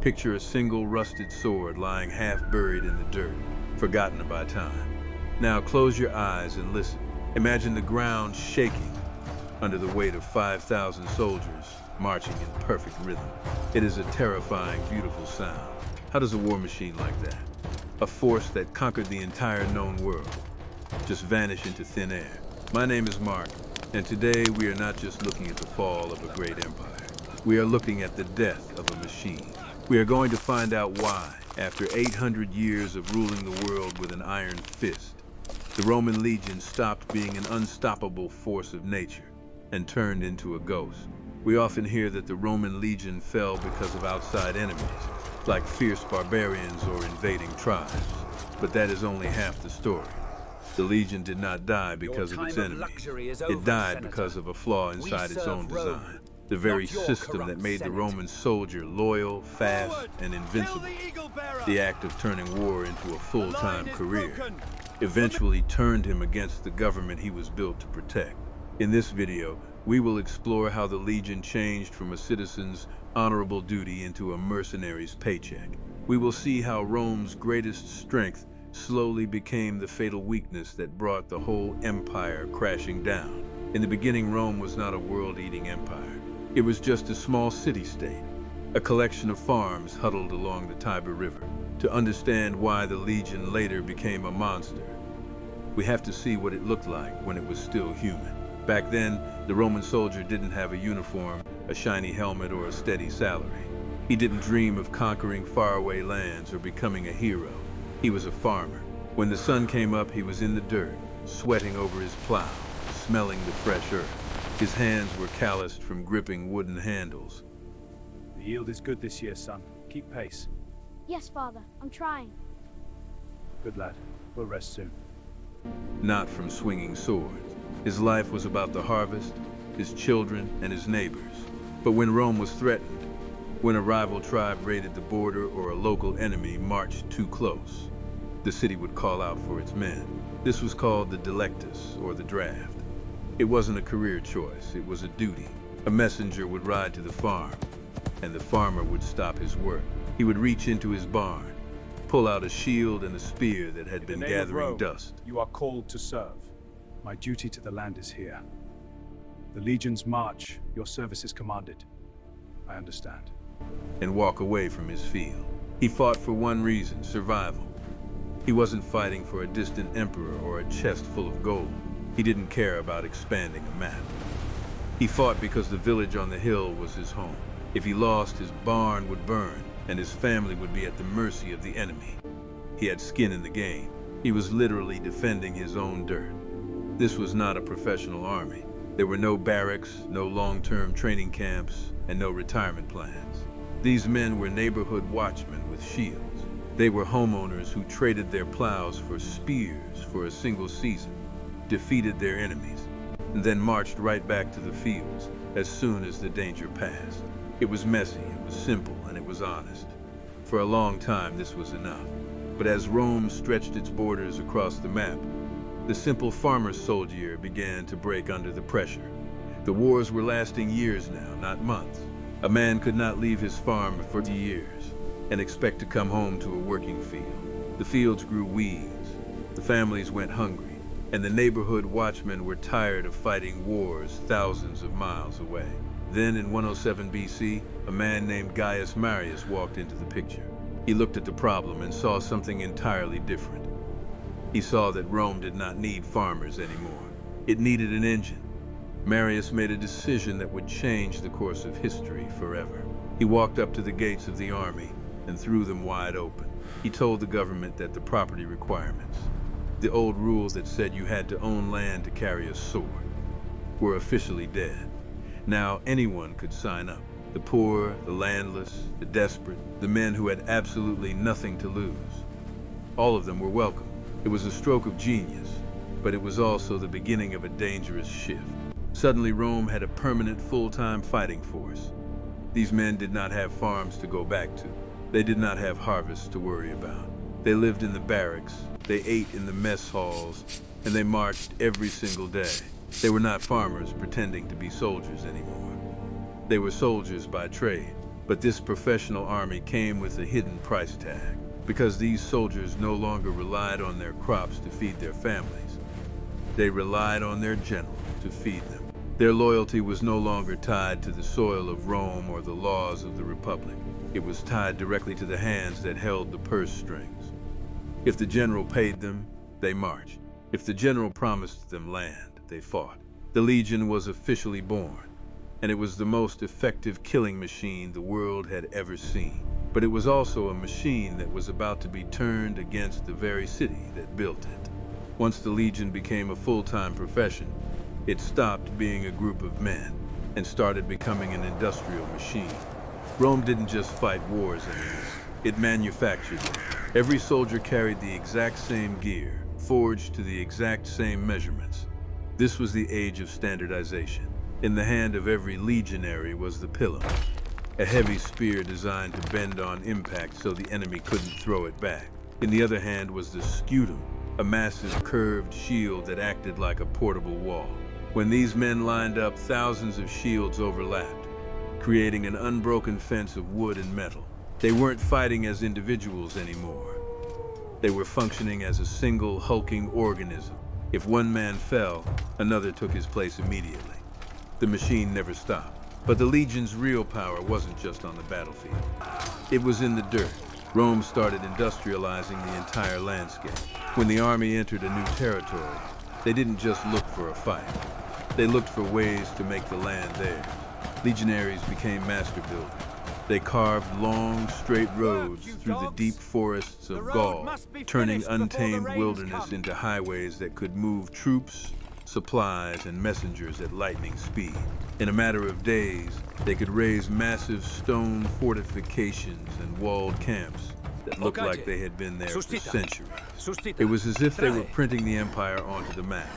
Picture a single rusted sword lying half buried in the dirt, forgotten by time. Now close your eyes and listen. Imagine the ground shaking under the weight of 5,000 soldiers marching in perfect rhythm. It is a terrifying, beautiful sound. How does a war machine like that, a force that conquered the entire known world, just vanish into thin air? My name is Mark, and today we are not just looking at the fall of a great empire. We are looking at the death of a machine. We are going to find out why, after 800 years of ruling the world with an iron fist, the Roman legion stopped being an unstoppable force of nature and turned into a ghost. We often hear that the Roman legion fell because of outside enemies, like fierce barbarians or invading tribes. But that is only half the story. The legion did not die because of its enemies. It died because of a flaw inside its own design. The very system that made the Roman soldier loyal, fast, and invincible. The act of turning war into a full-time career eventually turned him against the government he was built to protect. In this video, we will explore how the legion changed from a citizen's honorable duty into a mercenary's paycheck. We will see how Rome's greatest strength slowly became the fatal weakness that brought the whole empire crashing down. In the beginning, Rome was not a world-eating empire. It was just a small city-state, a collection of farms huddled along the Tiber River. To understand why the legion later became a monster, we have to see what it looked like when it was still human. Back then, the Roman soldier didn't have a uniform, a shiny helmet, or a steady salary. He didn't dream of conquering faraway lands or becoming a hero. He was a farmer. When the sun came up, he was in the dirt, sweating over his plow, smelling the fresh earth. His hands were calloused from gripping wooden handles. The yield is good this year, son. Keep pace. Yes, Father. I'm trying. Good lad. We'll rest soon. Not from swinging swords. His life was about the harvest, his children, and his neighbors. But when Rome was threatened, when a rival tribe raided the border or a local enemy marched too close, the city would call out for its men. This was called the delectus, or the draft. It wasn't a career choice, it was a duty. A messenger would ride to the farm, and the farmer would stop his work. He would reach into his barn, pull out a shield and a spear that had been gathering dust. You are called to serve. My duty to the land is here. The legions march, your service is commanded. I understand. And walk away from his field. He fought for one reason, survival. He wasn't fighting for a distant emperor or a chest full of gold. He didn't care about expanding a map. He fought because the village on the hill was his home. If he lost, his barn would burn, and his family would be at the mercy of the enemy. He had skin in the game. He was literally defending his own dirt. This was not a professional army. There were no barracks, no long-term training camps, and no retirement plans. These men were neighborhood watchmen with shields. They were homeowners who traded their plows for spears for a single season, defeated their enemies, and then marched right back to the fields as soon as the danger passed. It was messy, it was simple, and it was honest. For a long time, this was enough. But as Rome stretched its borders across the map, the simple farmer soldier began to break under the pressure. The wars were lasting years now, not months. A man could not leave his farm for years and expect to come home to a working field. The fields grew weeds, the families went hungry, and the neighborhood watchmen were tired of fighting wars thousands of miles away. Then in 107 BC, a man named Marius walked into the picture. He looked at the problem and saw something entirely different. He saw that Rome did not need farmers anymore. It needed an engine. Marius made a decision that would change the course of history forever. He walked up to the gates of the army and threw them wide open. He told the government that the property requirements, the old rules that said you had to own land to carry a sword, were officially dead. Now anyone could sign up. The poor, the landless, the desperate, the men who had absolutely nothing to lose. All of them were welcome. It was a stroke of genius, but it was also the beginning of a dangerous shift. Suddenly, Rome had a permanent full-time fighting force. These men did not have farms to go back to. They did not have harvests to worry about. They lived in the barracks, they ate in the mess halls, and they marched every single day. They were not farmers pretending to be soldiers anymore. They were soldiers by trade, But this professional army came with a hidden price tag, because these soldiers no longer relied on their crops to feed their families. They relied on their general to feed them. Their loyalty was no longer tied to the soil of Rome or the laws of the Republic. It was tied directly to the hands that held the purse strings. If the general paid them, they marched. If the general promised them land, they fought. The Legion was officially born, and it was the most effective killing machine the world had ever seen. But it was also a machine that was about to be turned against the very city that built it. Once the Legion became a full-time profession, it stopped being a group of men and started becoming an industrial machine. Rome didn't just fight wars anymore, it manufactured them. Every soldier carried the exact same gear, forged to the exact same measurements. This was the age of standardization. In the hand of every legionary was the pilum, a heavy spear designed to bend on impact so the enemy couldn't throw it back. In the other hand was the scutum, a massive curved shield that acted like a portable wall. When these men lined up, thousands of shields overlapped, creating an unbroken fence of wood and metal. They weren't fighting as individuals anymore. They were functioning as a single hulking organism. If one man fell, another took his place immediately. The machine never stopped. But the Legion's real power wasn't just on the battlefield. It was in the dirt. Rome started industrializing the entire landscape. When the army entered a new territory, they didn't just look for a fight. They looked for ways to make the land theirs. Legionaries became master builders. They carved long, straight roads through the deep forests of Gaul, turning untamed wilderness into highways that could move troops, supplies, and messengers at lightning speed. In a matter of days, they could raise massive stone fortifications and walled camps that looked like they had been there for centuries. It was as if they were printing the empire onto the map.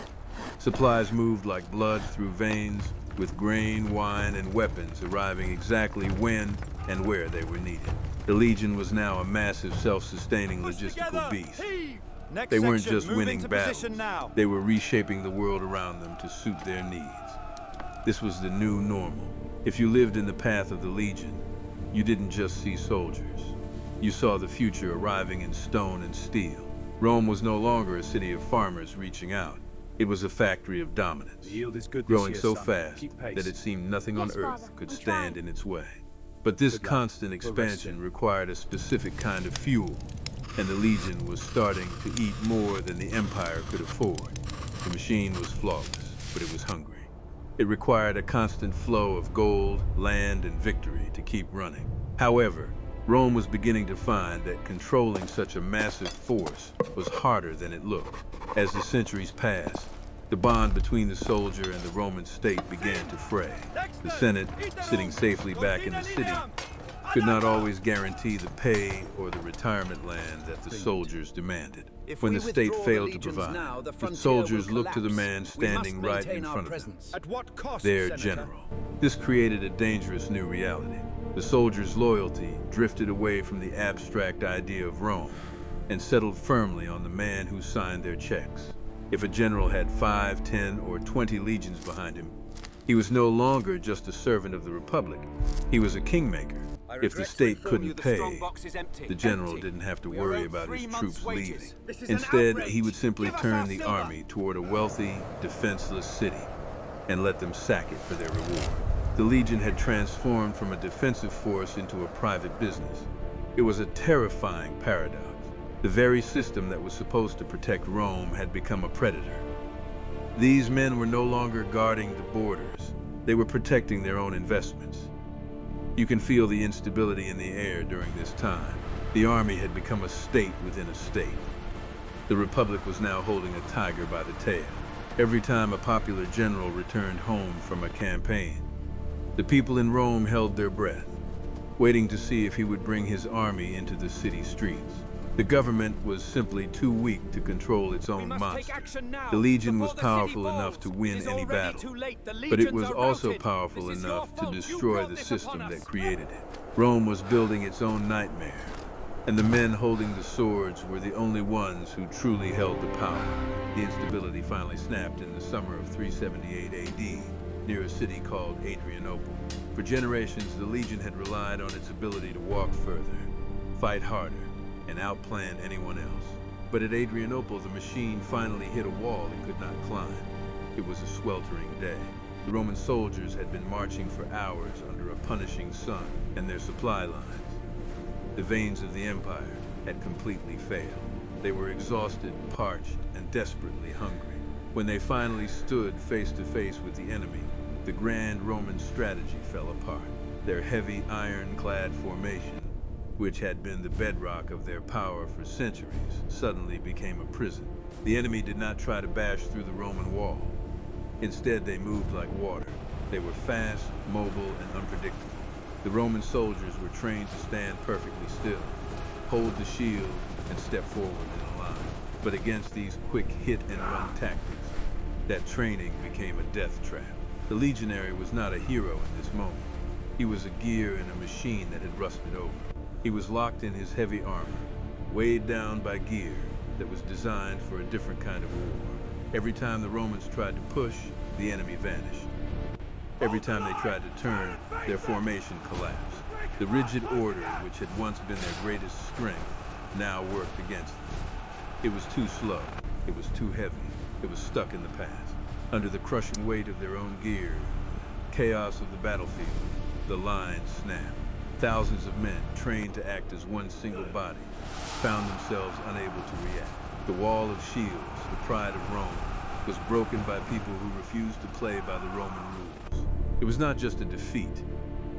Supplies moved like blood through veins, with grain, wine, and weapons arriving exactly when and where they were needed. The Legion was now a massive, self-sustaining logistical beast. They weren't just winning battles, they were reshaping the world around them to suit their needs. This was the new normal. If you lived in the path of the Legion, you didn't just see soldiers. You saw the future arriving in stone and steel. Rome was no longer a city of farmers reaching out. It was a factory of dominance, growing so fast that it seemed nothing on earth could stand in its way. But this constant expansion required a specific kind of fuel, and the Legion was starting to eat more than the Empire could afford. The machine was flawless, but it was hungry. It required a constant flow of gold, land, and victory to keep running. However, Rome was beginning to find that controlling such a massive force was harder than it looked. As the centuries passed, the bond between the soldier and the Roman state began to fray. The Senate, sitting safely back in the city, could not always guarantee the pay or the retirement land that the soldiers demanded. When the state failed to provide, the soldiers looked to the man standing right in front of them, their general. This created a dangerous new reality. The soldiers' loyalty drifted away from the abstract idea of Rome and settled firmly on the man who signed their checks. If a general had 5, 10, or 20 legions behind him, he was no longer just a servant of the Republic. He was a kingmaker. If the state couldn't pay, the general didn't have to worry about his troops leaving. Instead, he would simply turn the army toward a wealthy, defenseless city and let them sack it for their reward. The Legion had transformed from a defensive force into a private business. It was a terrifying paradox. The very system that was supposed to protect Rome had become a predator. These men were no longer guarding the borders. They were protecting their own investments. You can feel the instability in the air during this time. The army had become a state within a state. The Republic was now holding a tiger by the tail. Every time a popular general returned home from a campaign, the people in Rome held their breath, waiting to see if he would bring his army into the city streets. The government was simply too weak to control its own monster. The Legion was powerful enough to win any battle, but it was also powerful enough to destroy the system that created it. Rome was building its own nightmare, and the men holding the swords were the only ones who truly held the power. The instability finally snapped in the summer of 378 AD, near a city called Adrianople. For generations, the Legion had relied on its ability to walk further, fight harder, and outplan anyone else. But at Adrianople, the machine finally hit a wall it could not climb. It was a sweltering day. The Roman soldiers had been marching for hours under a punishing sun, and their supply lines, the veins of the empire, had completely failed. They were exhausted, parched, and desperately hungry. When they finally stood face to face with the enemy, the grand Roman strategy fell apart. Their heavy iron-clad formation, which had been the bedrock of their power for centuries, suddenly became a prison. The enemy did not try to bash through the Roman wall. Instead, they moved like water. They were fast, mobile, and unpredictable. The Roman soldiers were trained to stand perfectly still, hold the shield, and step forward in a line. But against these quick hit-and-run tactics, that training became a death trap. The legionary was not a hero in this moment. He was a gear in a machine that had rusted over. He was locked in his heavy armor, weighed down by gear that was designed for a different kind of war. Every time the Romans tried to push, the enemy vanished. Every time they tried to turn, their formation collapsed. The rigid order, which had once been their greatest strength, now worked against them. It was too slow. It was too heavy. It was stuck in the past. Under the crushing weight of their own gear, chaos of the battlefield, the lines snapped. Thousands of men, trained to act as one single body, found themselves unable to react. The wall of shields, the pride of Rome, was broken by people who refused to play by the Roman rules. It was not just a defeat.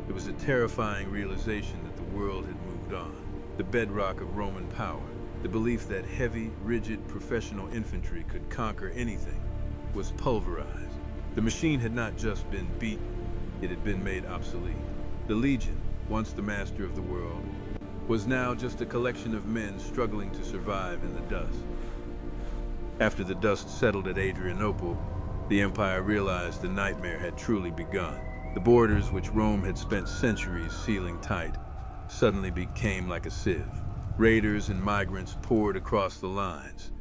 It was a terrifying realization that the world had moved on. The bedrock of Roman power, the belief that heavy, rigid, professional infantry could conquer anything, was pulverized. The machine had not just been beaten, it had been made obsolete. The Legion, once the master of the world, was now just a collection of men struggling to survive in the dust. After the dust settled at Adrianople, the empire realized the nightmare had truly begun. The borders, which Rome had spent centuries sealing tight, suddenly became like a sieve. Raiders and migrants poured across the lines,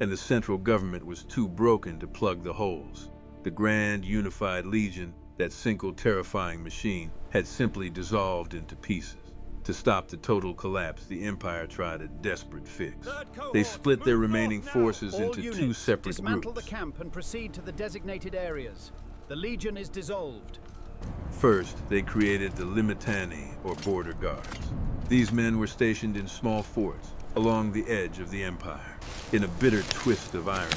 and the central government was too broken to plug the holes. The grand unified legion, that single terrifying machine, had simply dissolved into pieces. To stop the total collapse, the Empire tried a desperate fix. They split their remaining forces into two separate dismantle groups. the camp and proceed to the designated areas. The Legion is dissolved. First, they created the limitani, or border guards. These men were stationed in small forts along the edge of the Empire. In a bitter twist of irony,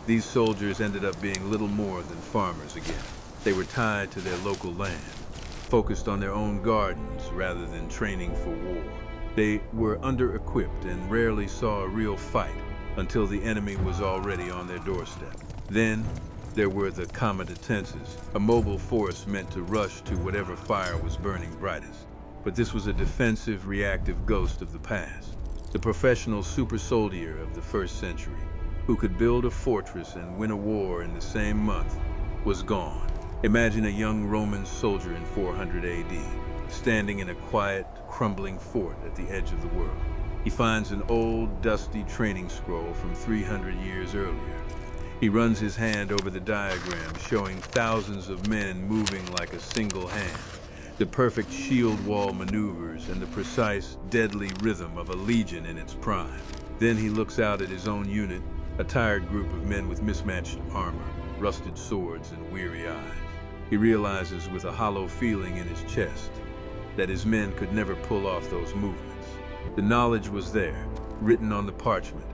these soldiers ended up being little more than farmers again. They were tied to their local land, focused on their own gardens rather than training for war. They were under-equipped and rarely saw a real fight until the enemy was already on their doorstep. Then, there were the comitatenses, a mobile force meant to rush to whatever fire was burning brightest. But this was a defensive, reactive ghost of the past. The professional super soldier of the first century, who could build a fortress and win a war in the same month, was gone. Imagine a young Roman soldier in 400 AD, standing in a quiet, crumbling fort at the edge of the world. He finds an old, dusty training scroll from 300 years earlier. He runs his hand over the diagram, showing thousands of men moving like a single hand, the perfect shield wall maneuvers and the precise, deadly rhythm of a legion in its prime. Then he looks out at his own unit, a tired group of men with mismatched armor, rusted swords, and weary eyes. He realizes with a hollow feeling in his chest that his men could never pull off those movements. The knowledge was there, written on the parchment,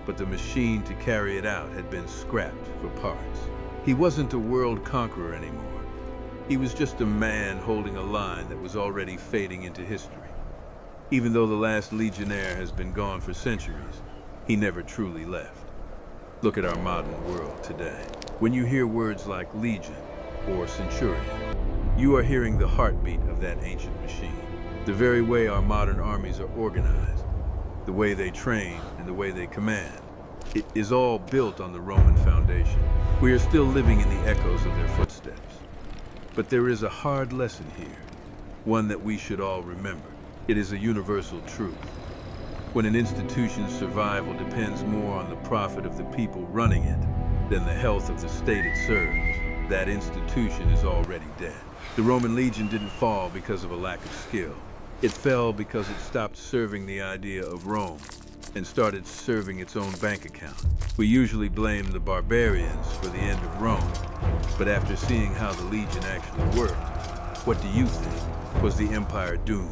but the machine to carry it out had been scrapped for parts. He wasn't a world conqueror anymore. He was just a man holding a line that was already fading into history. Even though the last legionnaire has been gone for centuries, he never truly left. Look at our modern world today. When you hear words like legion or centurion, you are hearing the heartbeat of that ancient machine. The very way our modern armies are organized, the way they train, and the way they command, it is all built on the Roman foundation. We are still living in the echoes of their footsteps. But there is a hard lesson here, one that we should all remember. It is a universal truth. When an institution's survival depends more on the profit of the people running it than the health of the state it serves, that institution is already dead. The Roman legion didn't fall because of a lack of skill. It fell because it stopped serving the idea of Rome and started serving its own bank account. We usually blame the barbarians for the end of Rome, but after seeing how the legion actually worked, what do you think? Was the empire doomed?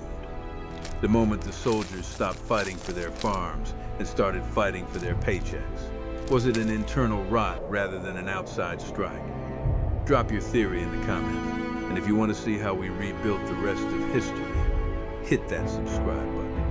The moment the soldiers stopped fighting for their farms and started fighting for their paychecks? Was it an internal rot rather than an outside strike? Drop your theory in the comments, and if you want to see how we rebuilt the rest of history, hit that subscribe button.